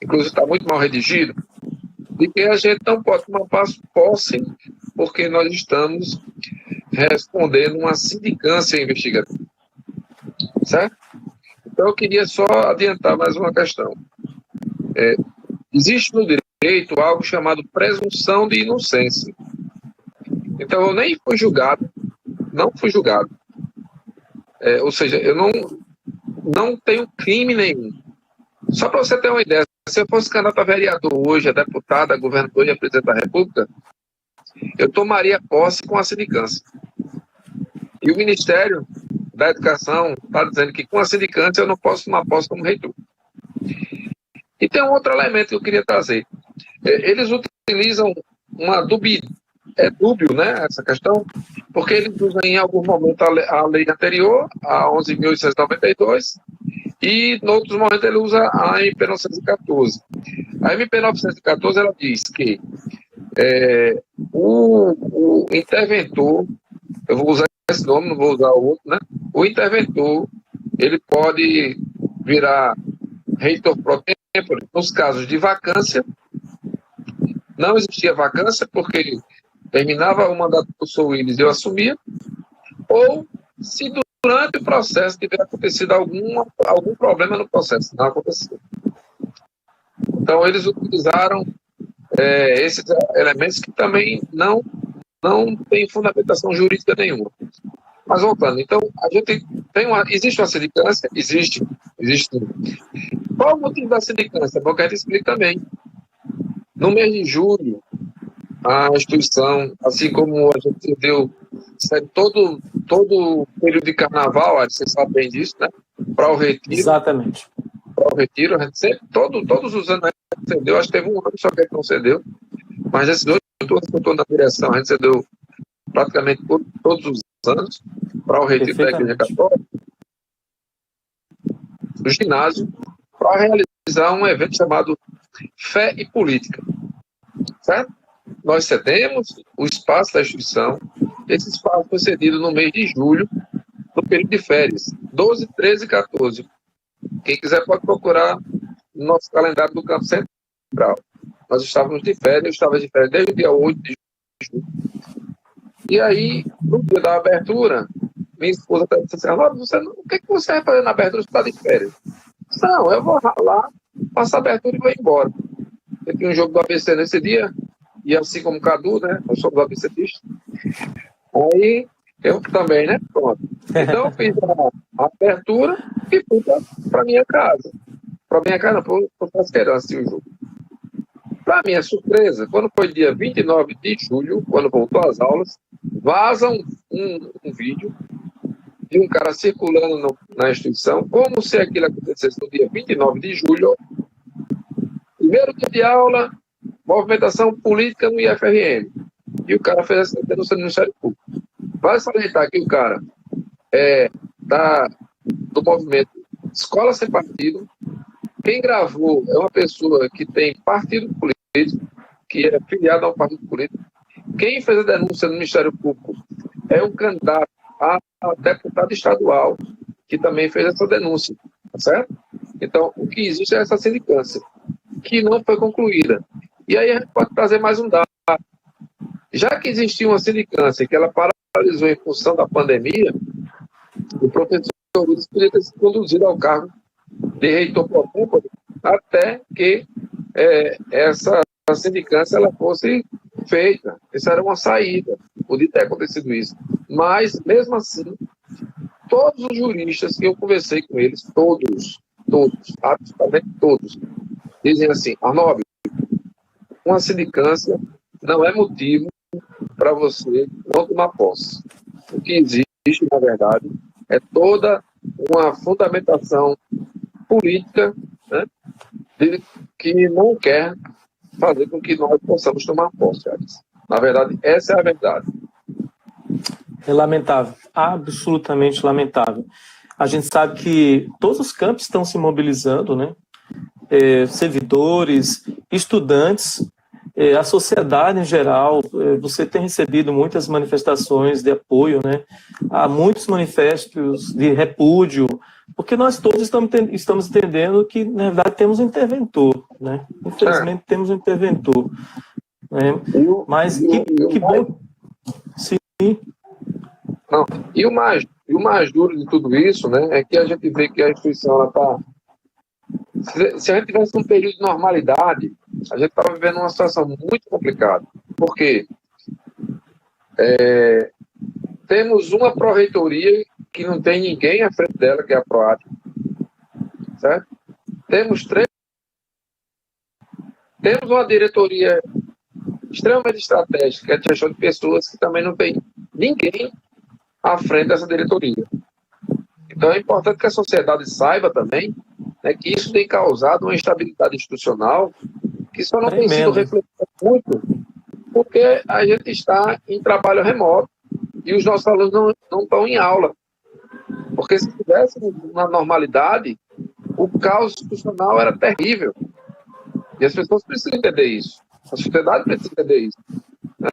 C: inclusive está muito mal redigido, de que a gente não pode tomar posse porque nós estamos respondendo uma sindicância investigativa. Certo? Então, eu queria só adiantar mais uma questão. Existe no direito algo chamado presunção de inocência. Então, eu nem fui julgado, não fui julgado. Ou seja, eu não tenho crime nenhum. Só para você ter uma ideia, se eu fosse candidato a vereador hoje, a deputado, a governador e a presidente da República, eu tomaria posse com a sindicância. E o Ministério da Educação está dizendo que com a sindicância eu não posso tomar posse como reitor. E tem um outro elemento que eu queria trazer. Eles utilizam uma dúbio, né, essa questão, porque eles usam em algum momento a lei anterior, a 11.892, e em outros momentos ele usa a MP 914. A MP 914 ela diz que o interventor, eu vou usar esse nome, não vou usar o outro, né? O interventor, ele pode virar reitor pro tempore nos casos de vacância. Não existia vacância porque terminava o mandato do professor Willis e eu assumia, ou se durante o processo tiver acontecido algum problema no processo. Não aconteceu. Então, eles utilizaram esses elementos que também não têm fundamentação jurídica nenhuma. Mas voltando, então, a gente existe uma sindicância? Existe. Qual o motivo da sindicância? Porque a gente explica também. No mês de julho, a instituição, assim como a gente deu todo o período de carnaval, vocês sabem bem disso, né? Para o retiro.
A: Exatamente.
C: Para o retiro, a gente sempre, todos os anos a gente cedeu, acho que teve um ano só que a gente não cedeu, mas esses 2 anos que eu estou na direção, a gente cedeu praticamente todos os anos para o retiro da Igreja Católica. do ginásio para realizar um evento chamado Fé e Política, certo? Nós cedemos o espaço da instituição. Esse espaço foi cedido no mês de julho, no período de férias, 12, 13 e 14. Quem quiser pode procurar no nosso calendário do Campo Central. Nós estávamos de férias, eu estava de férias desde o dia 8 de julho. E aí, no dia da abertura, minha esposa disse assim: o que você vai fazer na abertura se está de férias? Não, eu vou lá, faço a abertura e vou embora. Teve um jogo do ABC nesse dia, e assim como o Cadu, né? Nós somos ABCistas. Aí, eu também, né? Pronto. Então, eu fiz a abertura e fui para minha casa. Para minha casa, para o Pasqueirão assistir o jogo. Para minha surpresa, quando foi dia 29 de julho, quando voltou às aulas, vaza um vídeo de um cara circulando na instituição, como se aquilo acontecesse no dia 29 de julho, primeiro dia de aula, movimentação política no IFRN. E o cara fez essa denúncia no Ministério Público. Vale salientar que o cara é do movimento Escola Sem Partido. Quem gravou é uma pessoa que tem partido político, que é filiado a um partido político. Quem fez a denúncia no Ministério Público é um candidato a deputado estadual, que também fez essa denúncia, tá certo? Então, o que existe é essa sindicância, que não foi concluída. E aí a gente pode trazer mais um dado. Já que existia uma sindicância que ela paralisou em função da pandemia, o professor Luiz podia ter sido conduzido ao cargo de reitor pro tempore até que essa sindicância ela fosse feita. Isso era uma saída. Podia ter acontecido isso. Mas, mesmo assim, todos os juristas que eu conversei com eles, todos, absolutamente todos, dizem assim: Arnóbio, uma sindicância não é motivo para você não tomar posse. O que existe, na verdade, é toda uma fundamentação política, né, que não quer fazer com que nós possamos tomar posse. Na verdade, essa é a verdade.
A: É lamentável, absolutamente lamentável. A gente sabe que todos os campos estão se mobilizando, né? Servidores, estudantes, a sociedade em geral. Você tem recebido muitas manifestações de apoio, né? Há muitos manifestos de repúdio, porque nós todos estamos entendendo que, na verdade, temos um interventor, né? Infelizmente, temos um interventor. Né? Mas que bom. Sim.
C: Não. E o mais duro de tudo isso, né, é que a gente vê que a instituição está. Se a gente tivesse um período de normalidade, a gente estava vivendo uma situação muito complicada. Porque temos uma pró-reitoria que não tem ninguém à frente dela, que é a PROAD, certo? Temos uma diretoria extremamente estratégica, que é a gestão de pessoas, que também não tem ninguém à frente dessa diretoria. Então é importante que a sociedade saiba também, né, que isso tem causado uma instabilidade institucional que só não tem sido refletida muito porque a gente está em trabalho remoto e os nossos alunos não estão em aula. Porque se tivesse uma normalidade, o caos institucional era terrível. E as pessoas precisam entender isso. A sociedade precisa entender isso. Né?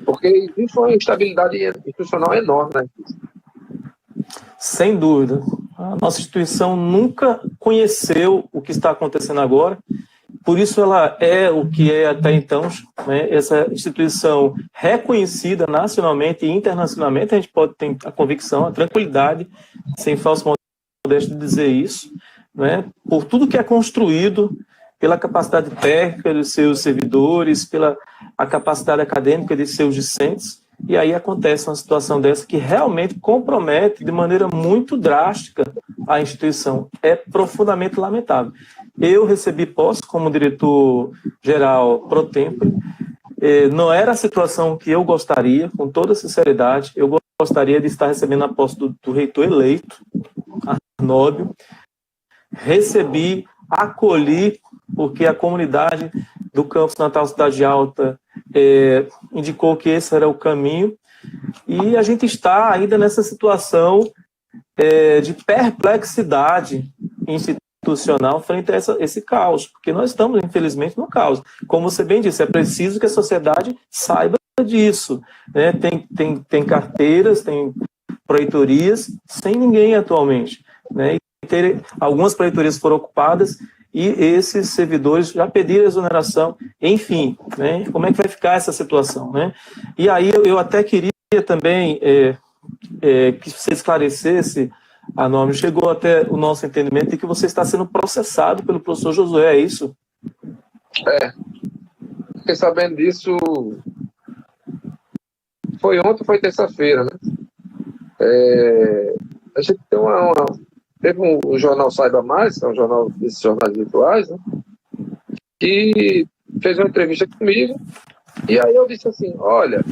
C: Porque existe uma instabilidade institucional enorme, né?
A: Sem dúvida. A nossa instituição nunca conheceu o que está acontecendo agora, por isso ela é o que é até então, né? Essa instituição reconhecida nacionalmente e internacionalmente, a gente pode ter a convicção, a tranquilidade, sem falsa modéstia de dizer isso, né? Por tudo que é construído, pela capacidade técnica dos seus servidores, pela a capacidade acadêmica de seus discentes. E aí acontece uma situação dessa que realmente compromete de maneira muito drástica a instituição. É profundamente lamentável. Eu recebi posse como diretor-geral pro tempore. Não era a situação que eu gostaria, com toda sinceridade. Eu gostaria de estar recebendo a posse do reitor eleito, Arnóbio. Recebi, acolhi, porque a comunidade do campus Natal Cidade Alta indicou que esse era o caminho, e a gente está ainda nessa situação de perplexidade, institucional frente a esse caos, porque nós estamos, infelizmente, no caos. Como você bem disse, é preciso que a sociedade saiba disso, né? Tem carteiras, tem proreitorias sem ninguém atualmente, né? Algumas proreitorias foram ocupadas e esses servidores já pediram exoneração, enfim, né? Como é que vai ficar essa situação, né? E aí eu até queria também que você esclarecesse, a norma, chegou até o nosso entendimento de que você está sendo processado pelo professor Josué, é isso?
C: Fiquei sabendo disso, foi ontem, foi terça-feira, né? A gente tem teve um jornal Saiba Mais, que é um jornal desses jornais virtuais, né? Que fez uma entrevista comigo, e aí eu disse assim, olha,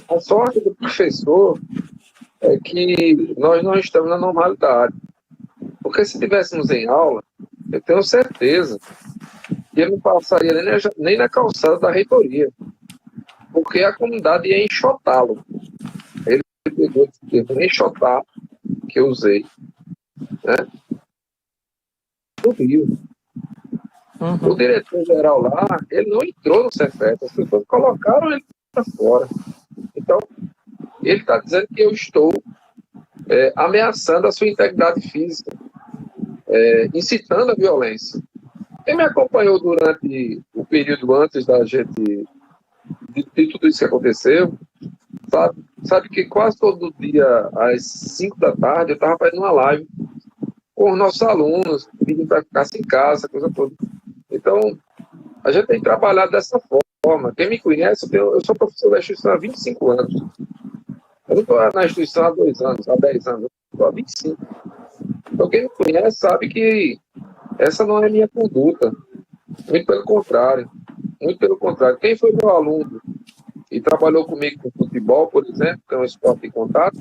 C: a sorte do professor é que nós não estamos na normalidade. Porque se estivéssemos em aula, eu tenho certeza que ele não passaria nem na calçada da reitoria, porque a comunidade ia enxotá-lo. Ele pegou esse termo, enxotar, que eu usei, né? No Rio. O diretor-geral lá, ele não entrou no Cefet, as pessoas colocaram ele para fora. Então, ele está dizendo que eu estou ameaçando a sua integridade física, incitando a violência. Quem me acompanhou durante o período antes da gente de tudo isso que aconteceu, sabe que quase todo dia, às 5 da tarde, eu estava fazendo uma live com os nossos alunos, pedindo para ficar em casa, coisa toda. Então, a gente tem trabalhado dessa forma. Quem me conhece, eu sou professor da instituição há 25 anos. Eu não estou na instituição há 2 anos, há 10 anos, eu estou há 25. Então, quem me conhece sabe que essa não é a minha conduta. Muito pelo contrário. Muito pelo contrário. Quem foi meu aluno e trabalhou comigo com futebol, por exemplo, que é um esporte de contato,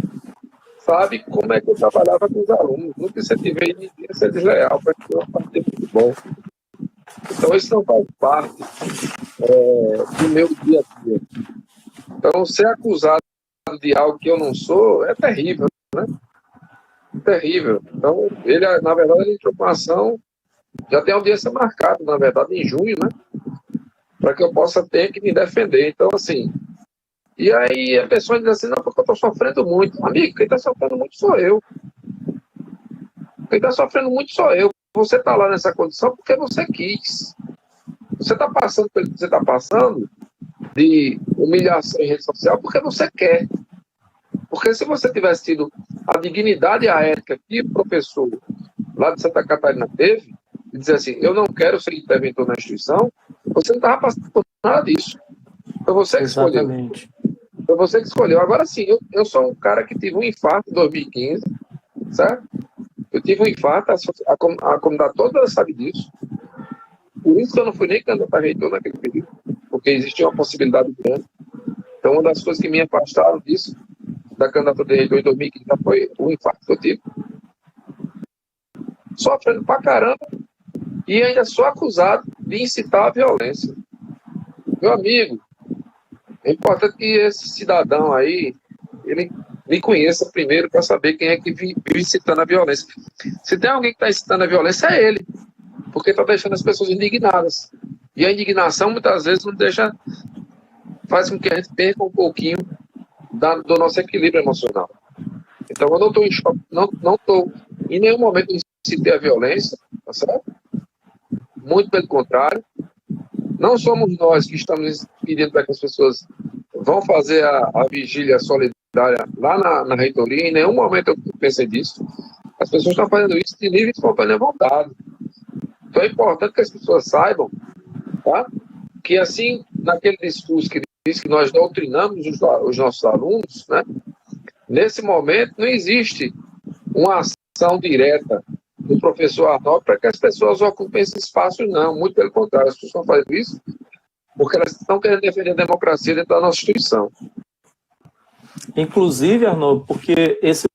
C: sabe como é que eu trabalhava com os alunos. Nunca incentivei ninguém a ser desleal para que eu participe de futebol. Então, isso não faz parte do meu dia a dia. Então, ser acusado de algo que eu não sou é terrível, né? Terrível. Então, ele, na verdade, ele entrou com uma ação, já tem audiência marcada, na verdade, em junho, né? Para que eu possa ter que me defender. Então, assim, e aí a pessoa diz assim, não, porque eu estou sofrendo muito. Amigo, quem está sofrendo muito sou eu. Quem está sofrendo muito sou eu. Você está lá nessa condição porque você quis. Você está passando pelo que você está passando de humilhação em rede social porque você quer. Porque se você tivesse tido a dignidade e a ética que o professor lá de Santa Catarina teve, e dizer assim, eu não quero ser interventor na instituição, você não estava passando por nada disso. Foi você que escolheu.
A: Exatamente.
C: Foi você que escolheu. Agora sim, eu sou um cara que tive um infarto em 2015, certo? Eu tive um infarto, a comunidade toda sabe disso. Por isso que eu não fui nem candidato a reitor naquele período, porque existia uma possibilidade grande. Então, uma das coisas que me afastaram disso, da candidatura de reitor em 2015, foi o infarto que eu tive. Sofrendo pra caramba e ainda sou acusado de incitar a violência. Meu amigo, é importante que esse cidadão aí, ele me conheça primeiro para saber quem é que vive incitando a violência. Se tem alguém que está incitando a violência, é ele, porque está deixando as pessoas indignadas. E a indignação, muitas vezes, faz com que a gente perca um pouquinho do nosso equilíbrio emocional. Então, eu não estou em choque, não estou em nenhum momento incitando a violência, tá certo? Muito pelo contrário. Não somos nós que estamos pedindo para que as pessoas vão fazer a vigília solidária lá na reitoria. Em nenhum momento eu pensei disso. As pessoas estão fazendo isso de livre e espontânea vontade. Então é importante que as pessoas saibam, tá? Que assim, naquele discurso que diz que nós doutrinamos os nossos alunos, né? Nesse momento não existe uma ação direta do professor Arnaldo para que as pessoas ocupem esses espaços, não. Muito pelo contrário, as pessoas estão fazendo isso porque elas estão querendo defender a democracia dentro da nossa instituição.
A: Inclusive, Arnaldo, porque essa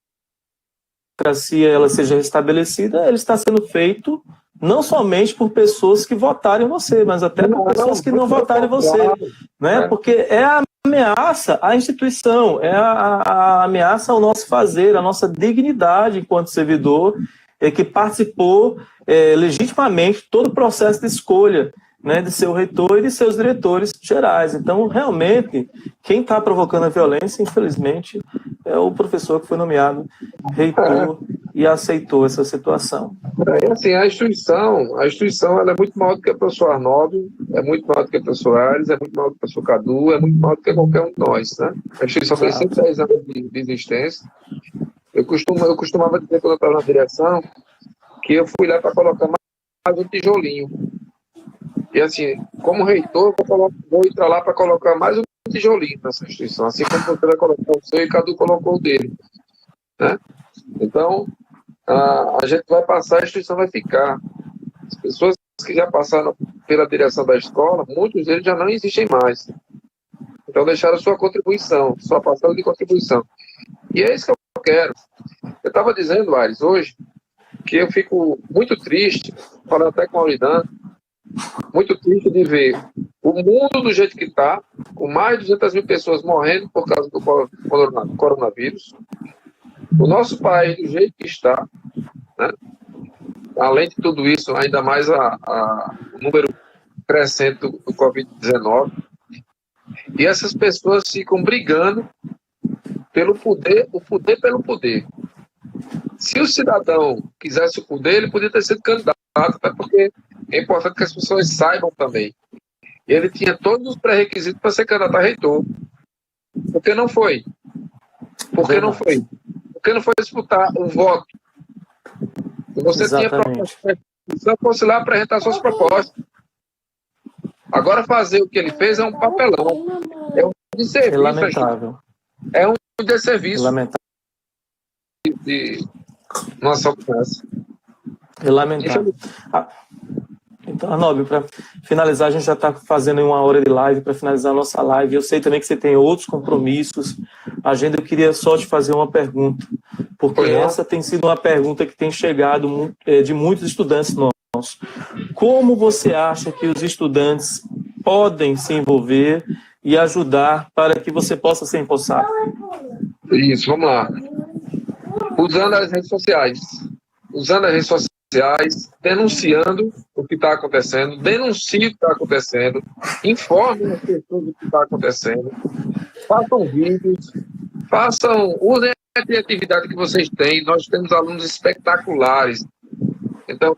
A: democracia ela seja restabelecida, ele está sendo feito não somente por pessoas que votaram em você, mas até por pessoas que não votaram em você, né? Porque é a ameaça à instituição, é a ameaça ao nosso fazer, à nossa dignidade enquanto servidor que participou legitimamente todo o processo de escolha, né, de seu reitor e de seus diretores gerais. Então, realmente, quem está provocando a violência, infelizmente, é o professor que foi nomeado reitor e aceitou essa situação.
C: Assim, a instituição ela é muito maior do que o professor Arnaldo, é muito maior do que o professor Ares, é muito maior do que o professor Cadu, é muito maior do que qualquer um de nós, né? A instituição tem 110 anos de existência. Eu costumava dizer, quando eu estava na direção, que eu fui lá para colocar mais um tijolinho. E assim, como reitor, vou entrar lá para colocar mais um tijolinho nessa instituição, assim como você vai colocar o seu e Cadu colocou o dele, né? Então, a gente vai passar, a instituição vai ficar. As pessoas que já passaram pela direção da escola, muitos deles já não existem mais. Então, deixaram sua contribuição, sua passada de contribuição. E é isso que eu quero. Eu estava dizendo, Ares, hoje, que eu fico muito triste, falando até com a Auridan, muito triste de ver o mundo do jeito que está, com mais de 200 mil pessoas morrendo por causa do coronavírus, o nosso país do jeito que está, né? Além de tudo isso, ainda mais o número crescente do Covid-19, e essas pessoas ficam brigando pelo poder, o poder pelo poder. Se o cidadão quisesse o poder, ele podia ter sido candidato, até porque é importante que as pessoas saibam também. Ele tinha todos os pré-requisitos para ser candidato a reitor. Por que não foi? Por que não foi? Porque não foi disputar um voto. Você tinha proposta, se fosse lá apresentar suas propostas. Agora fazer o que ele fez é um papelão. É um desserviço.
A: É lamentável.
C: É um desserviço.
A: Lamentável.
C: De nossa conversa.
A: É lamentável. Então, Arnaldo, para finalizar, a gente já está fazendo 1 hora de live para finalizar a nossa live. Eu sei também que você tem outros compromissos. Agenda, eu queria só te fazer uma pergunta, porque essa tem sido uma pergunta que tem chegado de muitos estudantes nossos. Como você acha que os estudantes podem se envolver e ajudar para que você possa ser empossado?
C: Isso, vamos lá. Usando as redes sociais. Denunciando o que está acontecendo, denuncie o que está acontecendo, informe as pessoas do que está acontecendo, façam vídeos, usem a criatividade que vocês têm. Nós temos alunos espetaculares. Então,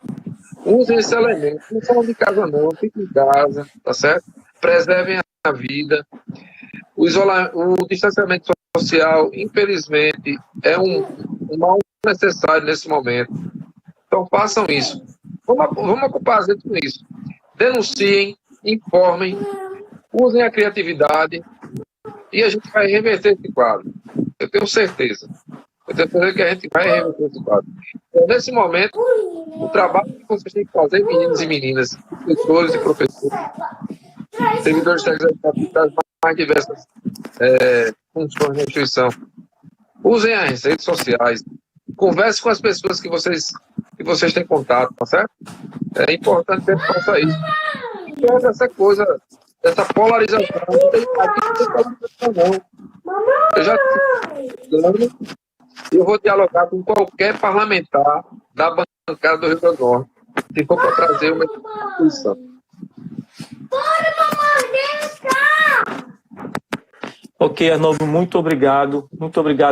C: usem esse elemento. Não saiam de casa não, fiquem em casa, tá certo? Preservem a vida. O distanciamento social, infelizmente, é um mal necessário nesse momento. Então, façam isso. Vamos ocupar a gente com isso. Denunciem, informem, usem a criatividade e a gente vai reverter esse quadro. Eu tenho certeza. Que a gente vai reverter esse quadro. Então, nesse momento, o trabalho que vocês têm que fazer, meninos e meninas, professores e professores, servidores técnicos das mais diversas funções da instituição, usem as redes sociais, converse com as pessoas que vocês têm contato, tá certo? É importante que a gente faça isso. E essa coisa, essa polarização, eu já eu vou dialogar com qualquer parlamentar da bancada do Rio Grande do Norte, se for para trazer uma instituição.
A: Ok, Arnaldo, muito obrigado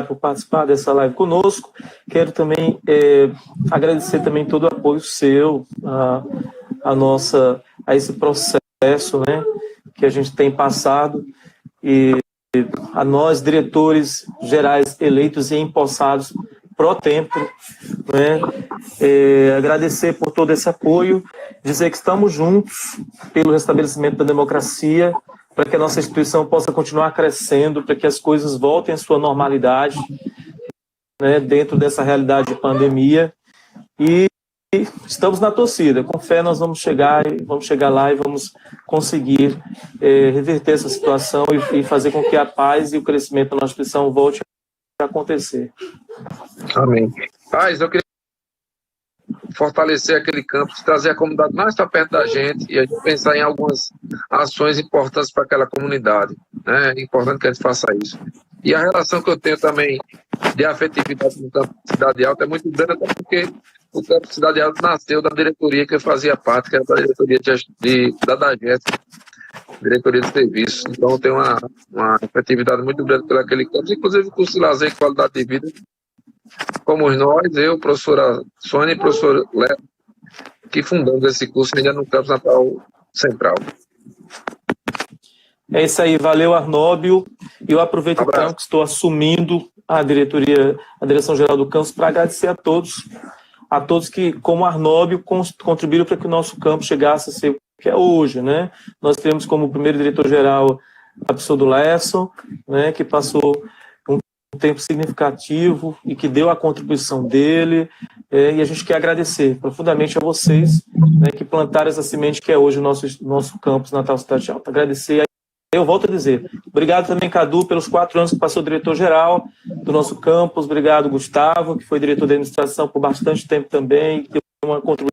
A: por participar dessa live conosco. Quero também agradecer também todo o apoio seu a esse processo, né, que a gente tem passado, e a nós, diretores gerais eleitos e empossados pro tempo, né, agradecer por todo esse apoio, dizer que estamos juntos pelo restabelecimento da democracia, para que a nossa instituição possa continuar crescendo, para que as coisas voltem à sua normalidade, né, dentro dessa realidade de pandemia. E estamos na torcida. Com fé nós vamos chegar lá e vamos conseguir reverter essa situação e fazer com que a paz e o crescimento da nossa instituição volte a acontecer.
C: Amém. Paz, eu queria fortalecer aquele campus, trazer a comunidade mais para perto da gente e a gente pensar em algumas ações importantes para aquela comunidade, né? É importante que a gente faça isso. E a relação que eu tenho também de afetividade no campus de Cidade Alta é muito grande, até porque o Campus Cidade Alta nasceu da diretoria que eu fazia parte, que era da diretoria da DAGES, diretoria de serviços. Então tem uma efetividade muito grande por aquele campus, inclusive o curso de lazer e qualidade de vida, como nós, eu, professora Sônia e professor Léo, que fundamos esse curso ainda no Campus Natal Central.
A: É isso aí, valeu, Arnóbio. E eu aproveito então que estou assumindo a direção-geral do campus para agradecer a todos que, como Arnóbio, contribuíram para que o nosso campus chegasse a ser o que é hoje, né? Nós temos como primeiro diretor-geral a pessoa do Lesson, né, que passou um tempo significativo e que deu a contribuição dele, e a gente quer agradecer profundamente a vocês, né, que plantaram essa semente que é hoje o nosso campus Natal Cidade Alta. Agradecer. Eu volto a dizer, obrigado também, Cadu, pelos 4 anos que passou diretor-geral do nosso campus, obrigado, Gustavo, que foi diretor de administração por bastante tempo também, que deu uma contribuição